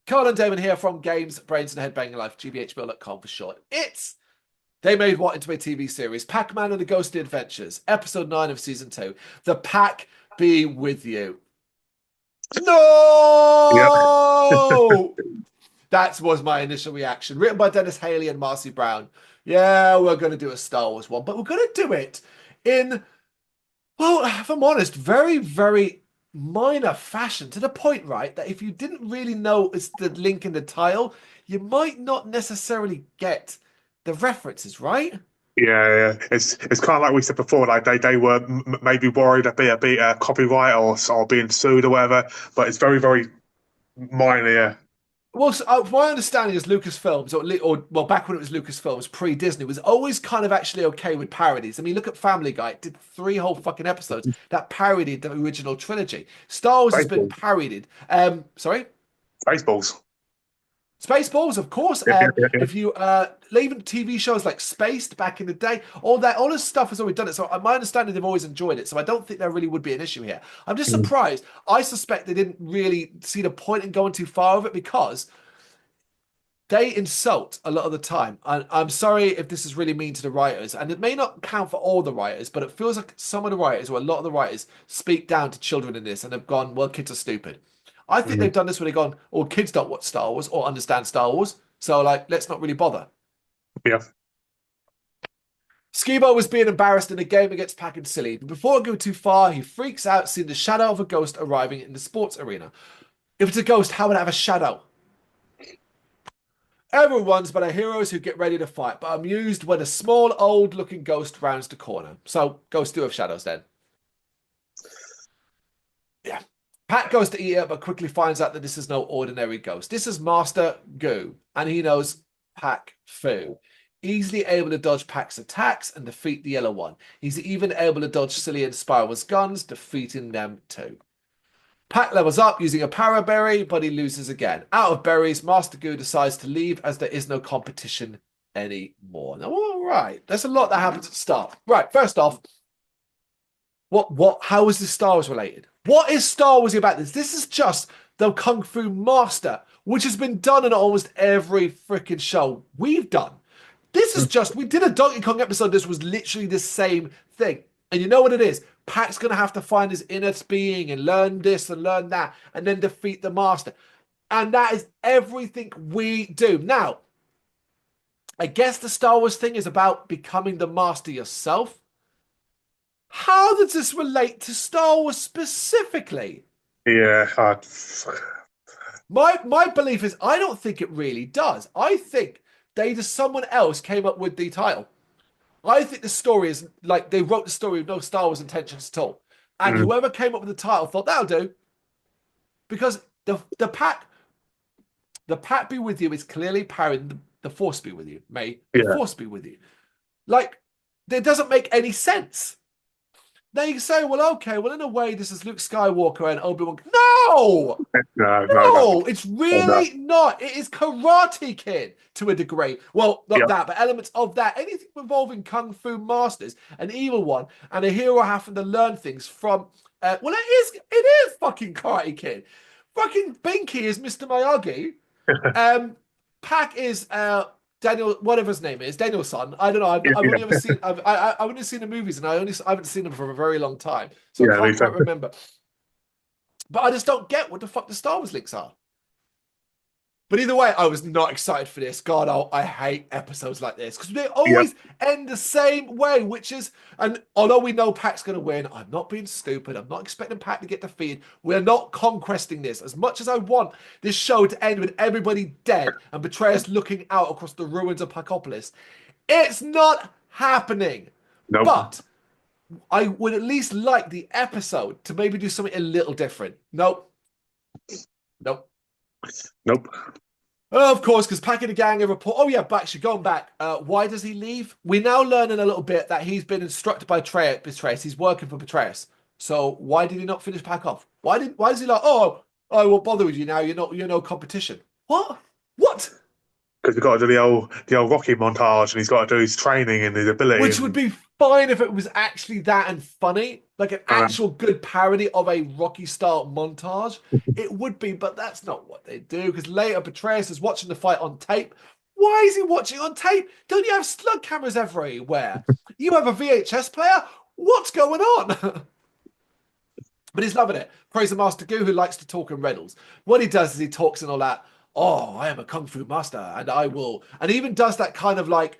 Carl and Damon here from Games, Brains, and Head-Banging Life, gbhblofficial for short. They made what into a TV series? Pac-Man and the Ghostly Adventures, episode 9 of season 2. The Pac Be with you. Yep. No! That was my initial reaction. Written by Dennis Haley and Marcy Brown. Yeah, we're going to do a Star Wars one, but we're going to do it in, well, if I'm honest, very, very minor fashion, to the point, right, that if you didn't really know it's the link in the title, you might not necessarily get the references, right? Yeah. It's kind of like we said before. Like they were maybe worried about be a copyright or being sued or whatever. But it's very minor. Yeah. Well, so, my understanding is Lucasfilms, or well, back when it was Lucasfilms, pre-Disney, was always kind of actually okay with parodies. I mean, look at Family Guy; it did 3 whole fucking episodes that parodied the original trilogy. Star Wars has been Spaceballs. parodied. Sorry. Spaceballs. Spaceballs, of course. Yeah. If you even TV shows like Spaced back in the day, all this stuff has already done it. So my understanding, they've always enjoyed it. So I don't think there really would be an issue here. I'm just Mm. surprised. I suspect they didn't really see the point in going too far with it because they insult a lot of the time. And I'm sorry if this is really mean to the writers, and it may not count for all the writers, but it feels like some of the writers, or a lot of the writers, speak down to children in this and have gone, well, kids are stupid. I think they've Mm. done this where they've gone, oh, kids don't watch Star Wars or understand Star Wars. So, like, let's not really bother. Yeah. Skibo was being embarrassed in a game against Pac and Silly. But before I go too far, he freaks out seeing the shadow of a ghost arriving in the sports arena. If it's a ghost, how would it have a shadow? Everyone runs but are heroes who get ready to fight, but amused when a small, old-looking ghost rounds the corner. So, ghosts do have shadows then. Yeah. Pat goes to eat it, but quickly finds out that this is no ordinary ghost. This is Master Goo, and he knows Pac Fu. Easily able to dodge Pac's attacks and defeat the yellow one. He's even able to dodge Silly and Spiral's guns, defeating them too. Pac levels up using a para berry, but he loses again. Out of berries, Master Goo decides to leave as there is no competition anymore. Now, all right, there's a lot that happens at the start. Right, first off, how is this Star Wars related? What is Star Wars about this? This is just the Kung Fu Master, which has been done in almost every freaking show we've done. This is just, we did a Donkey Kong episode. This was literally the same thing. And you know what it is? Pac's going to have to find his inner being and learn this and learn that and then defeat the master. And that is everything we do. Now, I guess the Star Wars thing is about becoming the master yourself. How does this relate to Star Wars specifically? Yeah. My belief is I don't think it really does. I think someone else came up with the title. I think the story is like they wrote the story with no Star Wars intentions at all. And Mm. whoever came up with the title thought that'll do. Because the Pac Be with you is clearly parroting the Force be with you. May the Yeah. Force be with you. Like, it doesn't make any sense. Now you can say, well, okay, well, in a way, this is Luke Skywalker and Obi-Wan. No! No. No, it's No. really not. It is Karate Kid to a degree. Well, not Yep. that, but elements of that. Anything involving Kung Fu masters, an evil one, and a hero having to learn things from. Well, it is fucking Karate Kid. Fucking Binky is Mr. Miyagi. Pac is Daniel, whatever his name is, Daniel's son. I don't know. I've only ever seen. I've only seen the movies, and I haven't seen them for a very long time, so I Yeah. can't quite Exactly. remember. But I just don't get what the fuck the Star Wars links are. But either way, I was not excited for this. God, I hate episodes like this because they Yep. always end the same way, which is, and although we know Pac's going to win, I'm not being stupid. I'm not expecting Pac to get defeated. We're not conquesting this. As much as I want this show to end with everybody dead and Betrayus looking out across the ruins of Pacopolis, it's not happening. Nope. But I would at least like the episode to maybe do something a little different. Nope. Nope. Nope. Of course, because Pac and the gang have report. Oh yeah, but actually going back, why does he leave? We're now learning a little bit that he's been instructed by Betrayus. He's working for Betrayus. So why did he not finish Pac off? Why is he like, oh, I won't bother with you now. You're no competition. What? What? Because we've got to do the old Rocky montage, and he's got to do his training and his ability. Which would be fine if it was actually that and funny, like an And actual good parody of a Rocky style montage. It would be, but that's not what they do. Because later, Betrayus is watching the fight on tape. Why is he watching on tape? Don't you have slug cameras everywhere? You have a VHS player? What's going on? But he's loving it. Praise the Master Gu, who likes to talk in riddles. What he does is he talks and all that. Oh, I am a kung fu master, and I will. And he even does that kind of like,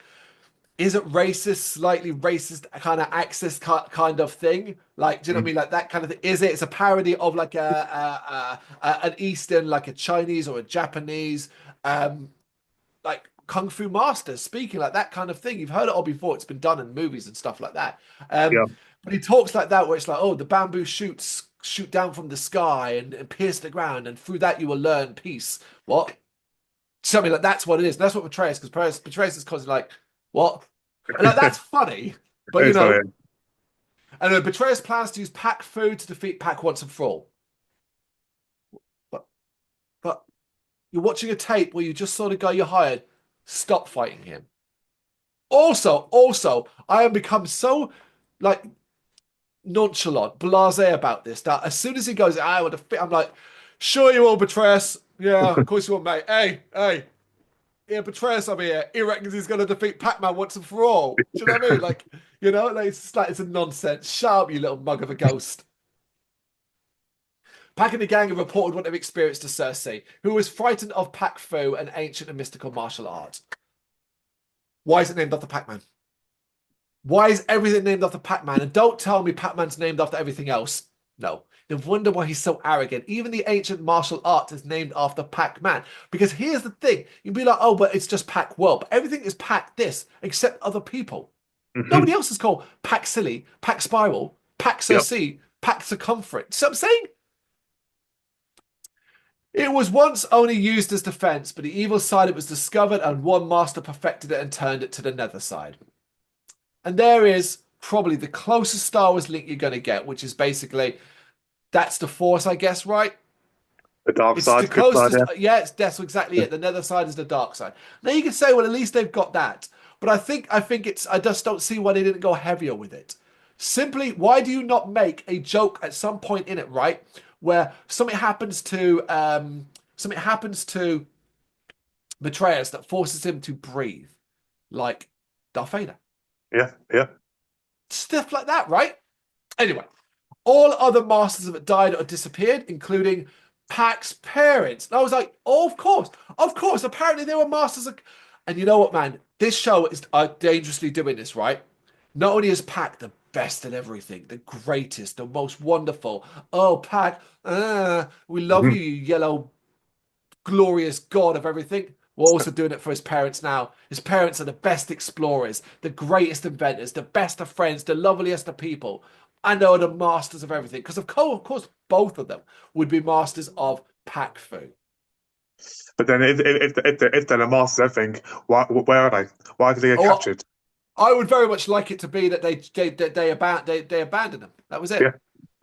is it racist, slightly racist kind of access kind of thing? Like, do you know what I mean? Like that kind of thing. Is it? It's a parody of like an Eastern, like a Chinese or a Japanese, like kung fu master speaking like that kind of thing. You've heard it all before. It's been done in movies and stuff like that. yeah, But he talks like that, where it's like, oh, the bamboo shoots shoot down from the sky and pierce the ground, and through that you will learn peace. What? Something like that's what it is. And that's what Betrayus, because Betrayus is constantly like, what? And like, that's funny, but it's funny. and then Betrayus plans to use Pac Fu to defeat Pac once and for all. But, but you're watching a tape where you just saw the guy you hired. Stop fighting him. Also, I have become so like nonchalant, blasé about this that as soon as he goes, I want to fit. I'm like, sure you will, Betrayus. Yeah, of course you will, mate. Hey, yeah, Betrayus over here. He reckons he's going to defeat Pac-Man once and for all. Do you know what I mean? Like, like it's just like it's a nonsense. Shut up, you little mug of a ghost. Pac and the gang have reported what they've experienced to Cersei, who was frightened of Pac Fu, an ancient and mystical martial art. Why is it named after Pac-Man? Why is everything named after Pac-Man? And don't tell me Pac-Man's named after everything else. No. They wonder why he's so arrogant. Even the ancient martial art is named after Pac-Man. Because here's the thing. You'd be like, oh, but it's just Pac-World. But everything is Pac this, except other people. Nobody else is called Pac Silly, Pac Spiral, Pac Cersei, Pac Circumference. See what I'm saying? It was once only used as defense, but the evil side it was discovered and one master perfected it and turned it to the nether side. And there is probably the closest Star Wars link you're going to get, which is basically, that's the Force, I guess, right? The dark It's side, the good side, closest. Yeah, that's exactly it. The nether side is the dark side. Now you can say, well, at least they've got that. But I think it's. I just don't see why they didn't go heavier with it. Simply, why do you not make a joke at some point in it, right, where something happens to Betrayus that forces him to breathe, like Darth Vader. yeah. Stuff like that, right? Anyway, all other masters have died or disappeared, including Pac's parents. And I was like, oh, of course. Apparently they were masters of... And you know what, man? This show is dangerously doing this, right? Not only is Pac the best at everything, the greatest, the most wonderful. Oh, Pac, we love you, you yellow, glorious god of everything. We're also doing it for his parents now. His parents are the best explorers, the greatest inventors, the best of friends, the loveliest of people. And they are the masters of everything. Because of course, both of them would be masters of Pac Fu. But then if they're the masters of everything, where are they? Why did they get captured? I would very much like it to be that they abandoned him. That was it.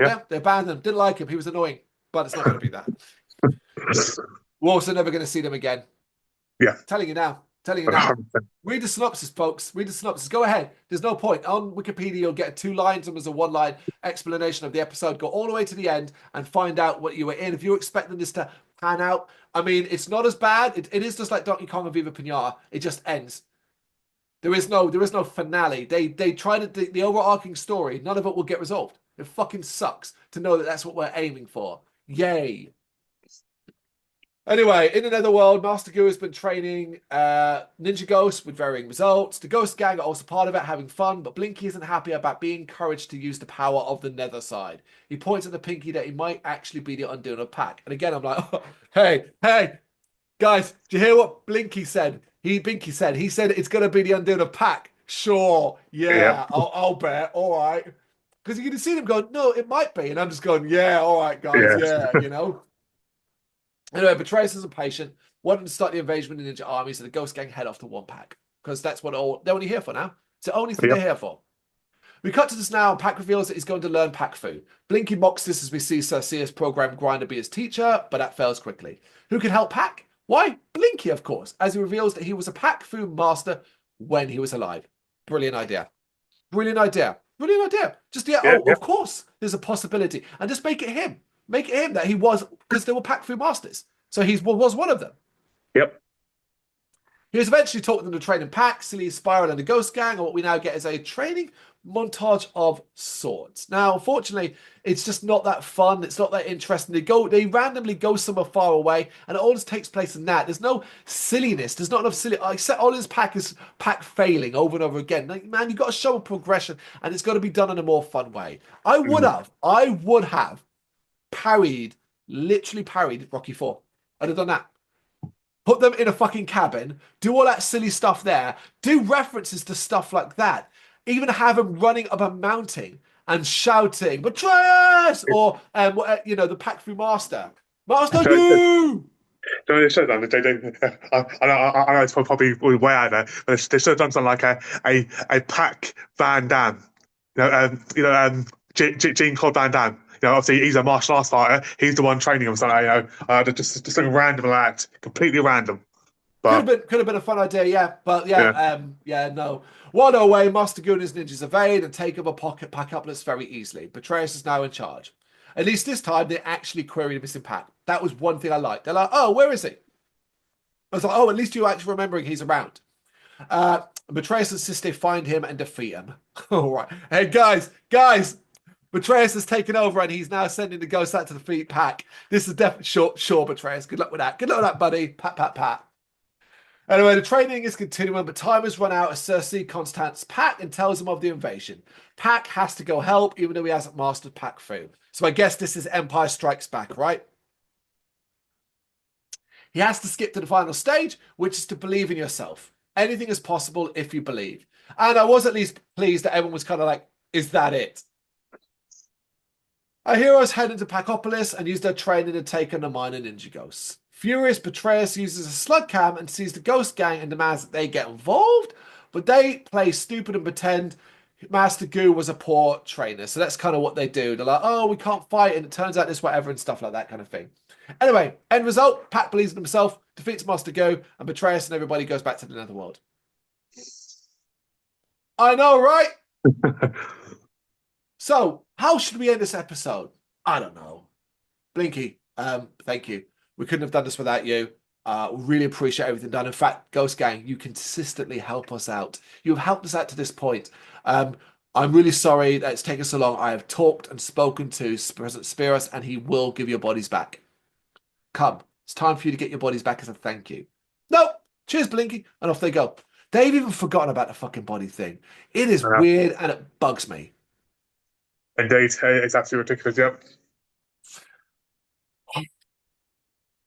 Yeah. They abandoned him. Didn't like him. He was annoying. But it's not going to be that. We're also never going to see them again. Yeah. Telling you now. Read the synopsis, folks. Read the synopsis. Go ahead. There's no point. On Wikipedia, you'll get 2 lines and there's a 1-line explanation of the episode. Go all the way to the end and find out what you were in. If you're expecting this to pan out, I mean, it's not as bad. It is just like Donkey Kong and Viva Pinata. It just ends. There is no finale. They try to the overarching story. None of it will get resolved. It fucking sucks to know that that's what we're aiming for. Yay. Anyway, in the Netherworld, Master Gu has been training Ninja Ghosts with varying results. The Ghost Gang are also part of it, having fun, but Blinky isn't happy about being encouraged to use the power of the Nether side. He points at the Pinky that he might actually be the undoing of Pac. And again, I'm like, oh, hey, guys, did you hear what Blinky said? Binky said. He said it's going to be the undoing of Pac. Sure, yeah. I'll bet. All right. Because you can see them going, no, it might be. And I'm just going, yeah, all right, guys, yeah, Anyway, Betrayus is impatient, wanting to start the invasion with the Ninja Army, so the Ghost Gang head off to one Pac. Because that's what they're only here for now. It's the only thing they're here for. We cut to this now, and Pac reveals that he's going to learn Pac Fu. Blinky mocks this as we see Cersei's program Grinder be his teacher, but that fails quickly. Who can help Pac? Why? Blinky, of course, as he reveals that he was a Pac Fu master when he was alive. Brilliant idea. Brilliant idea. Brilliant idea. Just, yeah, Yeah, oh, yeah, of course, there's a possibility. And just make it him. Make it him that he was, because there were Pac Fu masters. So he was one of them. yep. He was eventually taught them to train in Pac, Silly, Spiral, and the Ghost Gang, and what we now get is a training montage of sorts. Now, unfortunately, it's just not that fun. It's not that interesting. They randomly go somewhere far away, and it all just takes place in that. There's no silliness. There's not enough silly. Except all his Pac is Pac failing over and over again. Like, man, you've got to show a progression, and it's got to be done in a more fun way. I would have literally parried Rocky 4. I'd have done that. Put them in a fucking cabin, do all that silly stuff there, do references to stuff like that. Even have them running up a mountain and shouting, "Betrayers!" or, the Pac Fu Master. Master Gu! No, they should have done. I know it's probably way out there, but they should have done something like a Pac Van Dam. Jean-Claude Van Damme. Obviously he's a martial arts fighter. He's the one training him. So just something random like that, completely random. But Could have been a fun idea, yeah. But no. One away, Master Gu and his ninjas evade and take up a pocket Pac-Uplets very easily. Betrayus is now in charge. At least this time they actually queried the missing Pac. That was one thing I liked. They're like, "Oh, where is he?" I was like, "Oh, at least you're actually remembering he's around." Betrayus insists they find him and defeat him. All right. Hey, guys. Betrayus has taken over and he's now sending the ghosts out to defeat Pac. This is definitely sure, Betrayus. Good luck with that. Good luck with that, buddy. Pat. Anyway, the training is continuing, but time has run out as Cersei contacts Pac and tells him of the invasion. Pac has to go help, even though he hasn't mastered Pac Fu. So I guess this is Empire Strikes Back, right? He has to skip to the final stage, which is to believe in yourself. Anything is possible if you believe. And I was at least pleased that everyone was kind of like, is that it? Our heroes head into Pacopolis and use their training to take on the minor ninja ghosts. Furious, Betrayus uses a slug cam and sees the ghost gang and demands that they get involved, but they play stupid and pretend Master Gu was a poor trainer. So that's kind of what they do. They're like, "Oh, we can't fight," and it turns out this whatever and stuff like that kind of thing. Anyway, end result, Pac believes in himself, defeats Master Gu, and Betrayus and everybody goes back to the netherworld. I know, right? So, how should we end this episode? I don't know. Blinky, thank you. We couldn't have done this without you. We really appreciate everything done. In fact, Ghost Gang, you consistently help us out. You've helped us out to this point. I'm really sorry that it's taken so long. I have talked and spoken to President Spiros, and he will give your bodies back. Come, it's time for you to get your bodies back as a thank you. No, cheers, Blinky, and off they go. They've even forgotten about the fucking body thing. It is weird, and it bugs me. Indeed, it's absolutely ridiculous. Yep.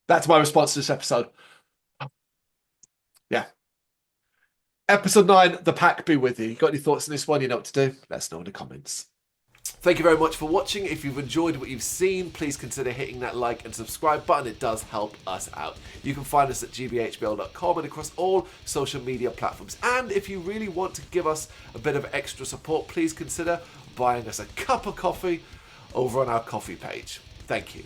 That's my response to this episode. Yeah. Episode 9, the Pac Be with you. You got any thoughts on this one? You know what to do? Let us know in the comments. Thank you very much for watching. If you've enjoyed what you've seen, please consider hitting that like and subscribe button. It does help us out. You can find us at gbhbl.com and across all social media platforms. And if you really want to give us a bit of extra support, please consider buying us a cup of coffee over on our coffee page. Thank you.